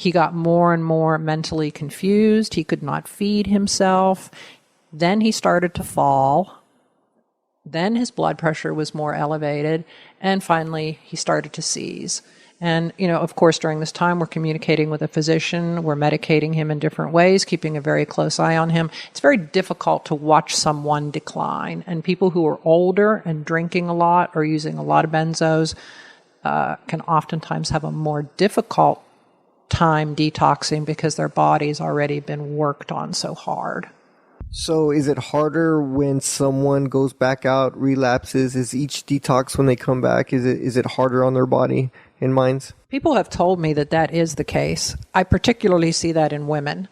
He got more and more mentally confused. He could not feed himself. Then he started to fall. Then his blood pressure was more elevated. And finally, he started to seize. And, of course, during this time, we're communicating with a physician. We're medicating him in different ways, keeping a very close eye on him. It's very difficult to watch someone decline. And people who are older and drinking a lot or using a lot of benzos can oftentimes have a more difficult time detoxing because their body's already been worked on so hard. So is it harder when someone goes back out, relapses? Is each detox when they come back, is it harder on their body and minds? People have told me that is the case. I particularly see that in women,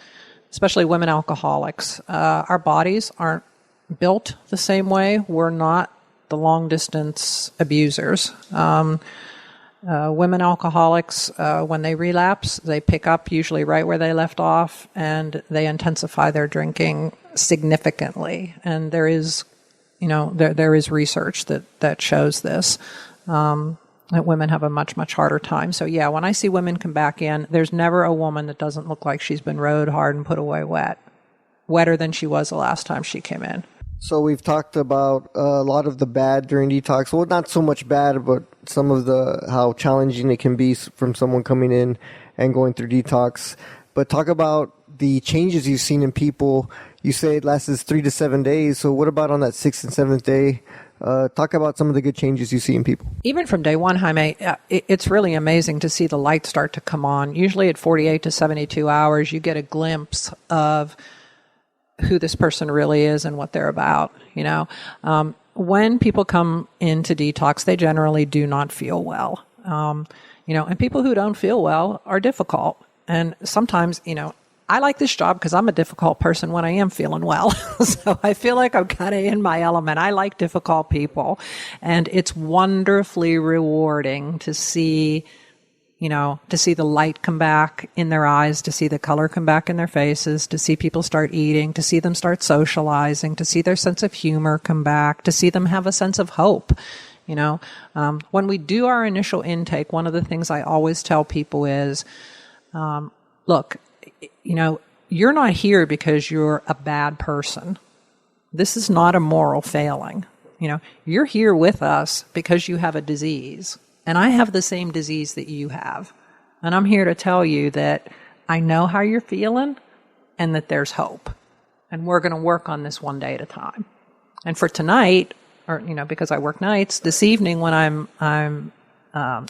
especially women alcoholics. Our bodies aren't built the same way. We're not the long-distance abusers. Women alcoholics, when they relapse, they pick up usually right where they left off, and they intensify their drinking significantly. And there is, there is research that shows this, that women have a much, much harder time. So yeah, when I see women come back in, there's never a woman that doesn't look like she's been rode hard and put away wetter than she was the last time she came in. So we've talked about a lot of the bad during detox. Well, not so much bad, but some of how challenging it can be from someone coming in and going through detox. But talk about the changes you've seen in people. You say it lasts 3 to 7 days. So what about on that 6th and 7th day? Talk about some of the good changes you see in people. Even from day one, Jaime, it's really amazing to see the light start to come on. Usually at 48 to 72 hours, you get a glimpse of who this person really is and what they're about. When people come into detox, they generally do not feel well. And people who don't feel well are difficult. And sometimes, I like this job because I'm a difficult person when I am feeling well. So I feel like I'm kind of in my element. I like difficult people. And it's wonderfully rewarding to see the light come back in their eyes, to see the color come back in their faces, to see people start eating, to see them start socializing, to see their sense of humor come back, to see them have a sense of hope. When we do our initial intake, one of the things I always tell people is, look, you're not here because you're a bad person. This is not a moral failing. You're here with us because you have a disease. And I have the same disease that you have. And I'm here to tell you that I know how you're feeling and that there's hope. And we're going to work on this one day at a time. And for tonight, or, because I work nights, this evening when I'm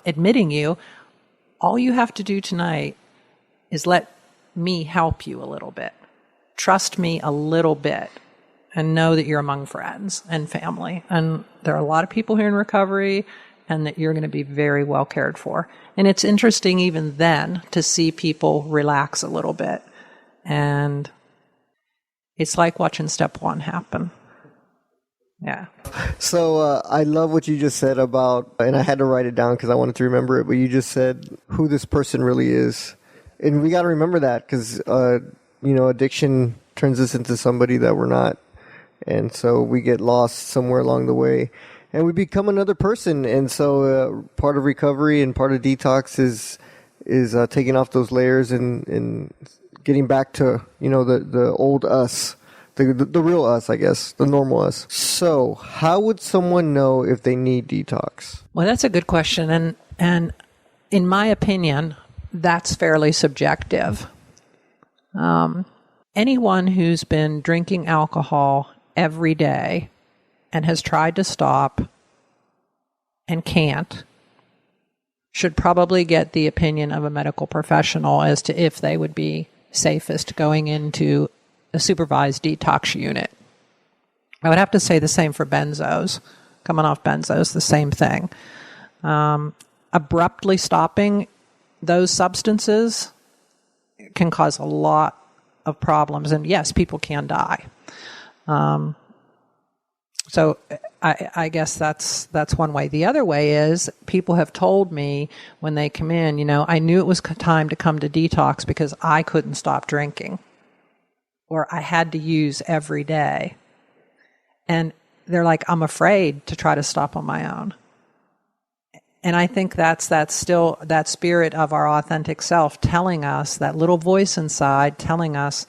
admitting you, all you have to do tonight is let me help you a little bit. Trust me a little bit. And know that you're among friends and family. And there are a lot of people here in recovery, and that you're going to be very well cared for. And it's interesting even then to see people relax a little bit. And it's like watching step one happen. Yeah. So I love what you just said about, and I had to write it down because I wanted to remember it, but you just said who this person really is. And we got to remember that because, addiction turns us into somebody that we're not. And so we get lost somewhere along the way. And we become another person. And so part of recovery and part of detox is taking off those layers and getting back to, the old us, the real us, I guess, the normal us. So how would someone know if they need detox? Well, that's a good question. And in my opinion, that's fairly subjective. Anyone who's been drinking alcohol every day and has tried to stop and can't should probably get the opinion of a medical professional as to if they would be safest going into a supervised detox unit. I would have to say the same for benzos. Coming off benzos, the same thing. Abruptly stopping those substances can cause a lot of problems. And yes, people can die. So I guess that's one way. The other way is people have told me when they come in, I knew it was time to come to detox because I couldn't stop drinking or I had to use every day. And they're like, I'm afraid to try to stop on my own. And I think that's still that spirit of our authentic self telling us, that little voice inside telling us,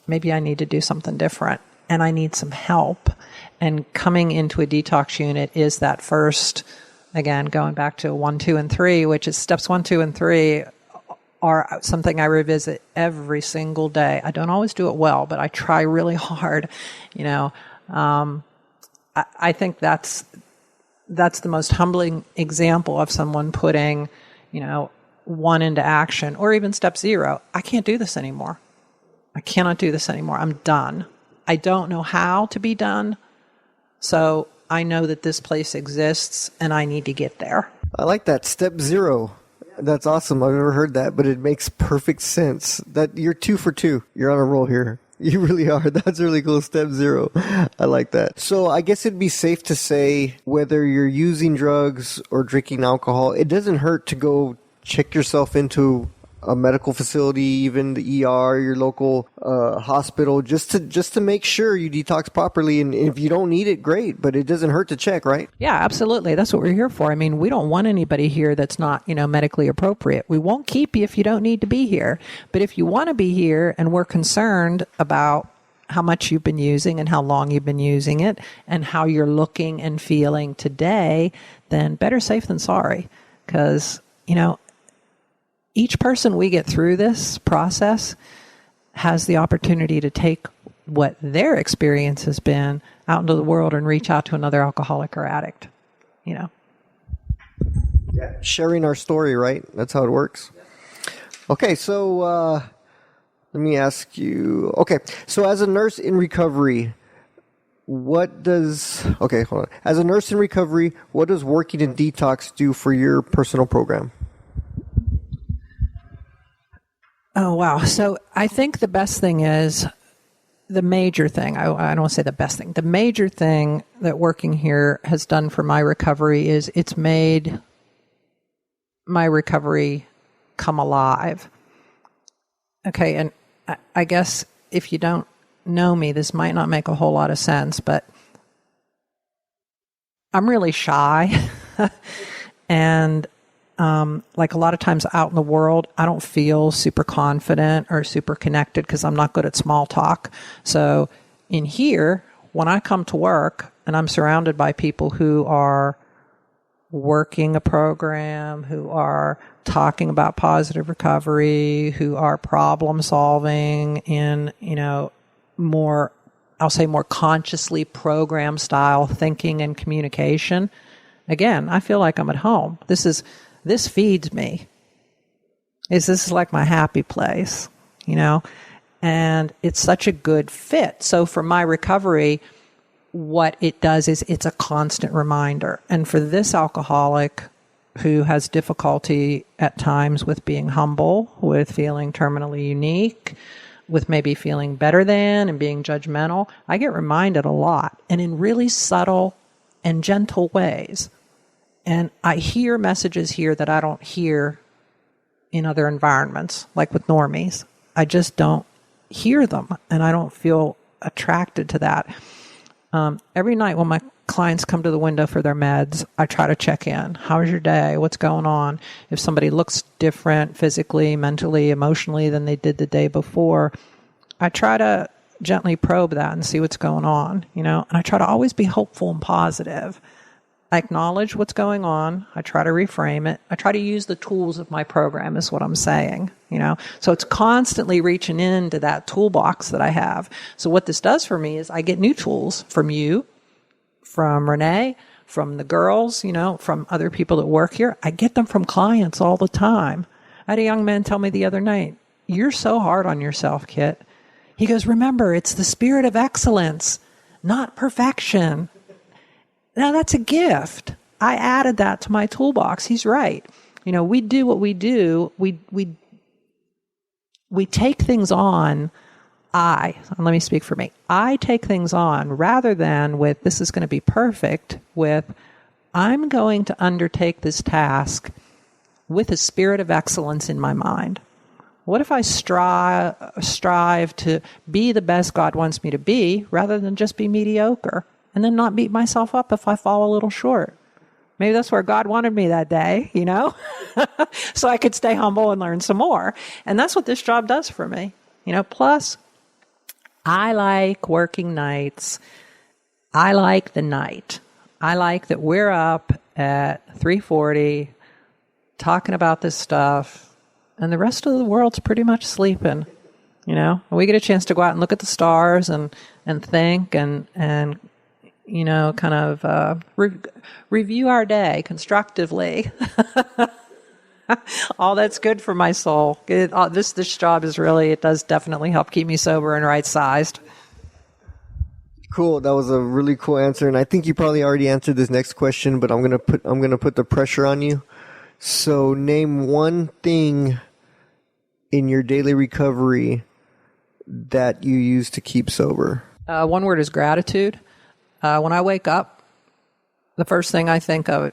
maybe I need to do something different and I need some help. And coming into a detox unit is that first, again, going back to 1, 2, and 3, which is steps 1, 2, and 3 are something I revisit every single day. I don't always do it well, but I try really hard. I think that's the most humbling example of someone putting, 1 into action, or even step 0. I can't do this anymore. I cannot do this anymore. I'm done. I don't know how to be done. So I know that this place exists and I need to get there. I like that. Step 0. That's awesome. I've never heard that, but it makes perfect sense. That you're 2 for 2. You're on a roll here. You really are. That's really cool. Step 0. I like that. So I guess it'd be safe to say whether you're using drugs or drinking alcohol, it doesn't hurt to go check yourself into a medical facility, even the ER, your local hospital, just to make sure you detox properly. And if you don't need it, great, but it doesn't hurt to check, right? Yeah, absolutely. That's what we're here for. I mean, we don't want anybody here that's not, medically appropriate. We won't keep you if you don't need to be here. But if you want to be here and we're concerned about how much you've been using and how long you've been using it and how you're looking and feeling today, then better safe than sorry. Because, each person we get through this process has the opportunity to take what their experience has been out into the world and reach out to another alcoholic or addict, Yeah. Sharing our story, right? That's how it works. Okay, so let me ask you. Okay, so as a nurse in recovery, hold on. As a nurse in recovery, what does working in detox do for your personal program? Oh, wow. So I think the best thing is the major thing. I don't want to say the best thing. The major thing that working here has done for my recovery is it's made my recovery come alive. Okay. And I guess if you don't know me, this might not make a whole lot of sense, but I'm really shy. And like a lot of times out in the world, I don't feel super confident or super connected because I'm not good at small talk. So in here, when I come to work and I'm surrounded by people who are working a program, who are talking about positive recovery, who are problem solving in, more consciously program style thinking and communication, again, I feel like I'm at home. This feeds me. This is like my happy place, and it's such a good fit. So for my recovery, what it does is it's a constant reminder. And for this alcoholic who has difficulty at times with being humble, with feeling terminally unique, with maybe feeling better than and being judgmental, I get reminded a lot and in really subtle and gentle ways. And I hear messages here that I don't hear in other environments, like with normies. I just don't hear them, and I don't feel attracted to that. Every night when my clients come to the window for their meds, I try to check in. How was your day? What's going on? If somebody looks different physically, mentally, emotionally than they did the day before, I try to gently probe that and see what's going on, and I try to always be hopeful and positive. I acknowledge what's going on. I try to reframe it. I try to use the tools of my program is what I'm saying, So it's constantly reaching into that toolbox that I have. So what this does for me is I get new tools from you, from Renee, from the girls, from other people that work here. I get them from clients all the time. I had a young man tell me the other night, "You're so hard on yourself, Kit." He goes, "Remember, it's the spirit of excellence, not perfection." Now, that's a gift. I added that to my toolbox. He's right. We do what we do. We take things on. Let me speak for me. I take things on rather than with, this is going to be perfect, with, I'm going to undertake this task with a spirit of excellence in my mind. What if I strive to be the best God wants me to be rather than just be mediocre? And then not beat myself up if I fall a little short. Maybe that's where God wanted me that day, so I could stay humble and learn some more. And that's what this job does for me, plus I like working nights. I like the night. I like that we're up at 3:40 talking about this stuff, and the rest of the world's pretty much sleeping. We get a chance to go out and look at the stars and think and kind of review our day constructively. All that's good for my soul. This job it does definitely help keep me sober and right-sized. Cool. That was a really cool answer, and I think you probably already answered this next question, but I'm gonna put the pressure on you. So, name one thing in your daily recovery that you use to keep sober. One word is gratitude. When I wake up, the first thing I think of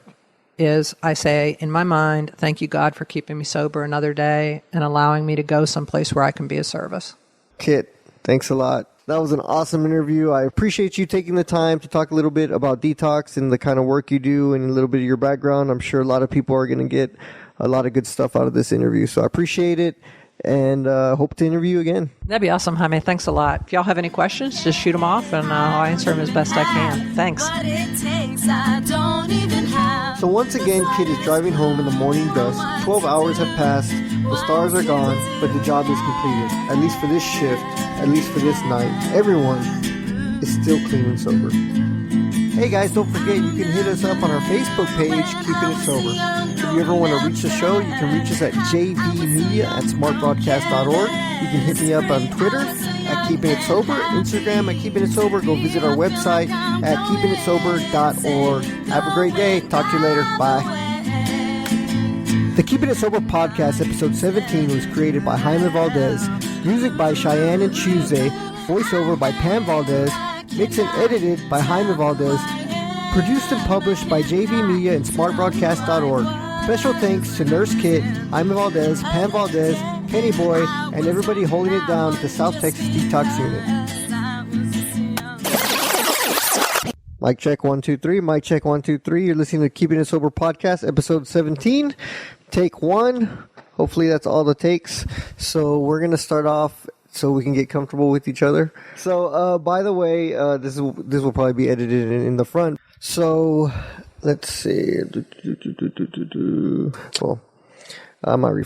is I say in my mind, thank you, God, for keeping me sober another day and allowing me to go someplace where I can be of service. Kit, thanks a lot. That was an awesome interview. I appreciate you taking the time to talk a little bit about detox and the kind of work you do and a little bit of your background. I'm sure a lot of people are going to get a lot of good stuff out of this interview. So I appreciate it and hope to interview you again. That'd be awesome, Jaime. Thanks a lot. If y'all have any questions, just shoot them off and I'll answer them as best I can. Thanks. So once again, Kit is driving home in the morning dusk. 12 hours have passed, the stars are gone, but the job is completed. At least for this shift, at least for this night. Everyone is still clean and sober. Hey guys, don't forget you can hit us up on our Facebook page, Keeping It Sober. If you ever want to reach the show, you can reach us at jvmedia@smartbroadcast.org. You can hit me up on Twitter at Keeping It Sober, Instagram at Keeping It Sober. Go visit our website at keepingitsober.org. Have a great day. Talk to you later. Bye. The Keeping It Sober podcast, episode 17, was created by Jaime Valdez. Music by Cheyenne and Tuesday. Voiceover by Pam Valdez. Mixed and edited by Jaime Valdez. Produced and published by JV Media and smartbroadcast.org. Special thanks to Nurse Kit, Jaime Valdez, Pam Valdez, Kenny Boy, and everybody holding it down at the South Texas Detox Unit. Mic check 1 2 3. Mic check 1 2 3. You're listening to Keeping It Sober podcast, episode 17. Take 1. Hopefully that's all the takes. So we're gonna start off so we can get comfortable with each other. So by the way, this will probably be edited in the front. So let's see. Well, I'm not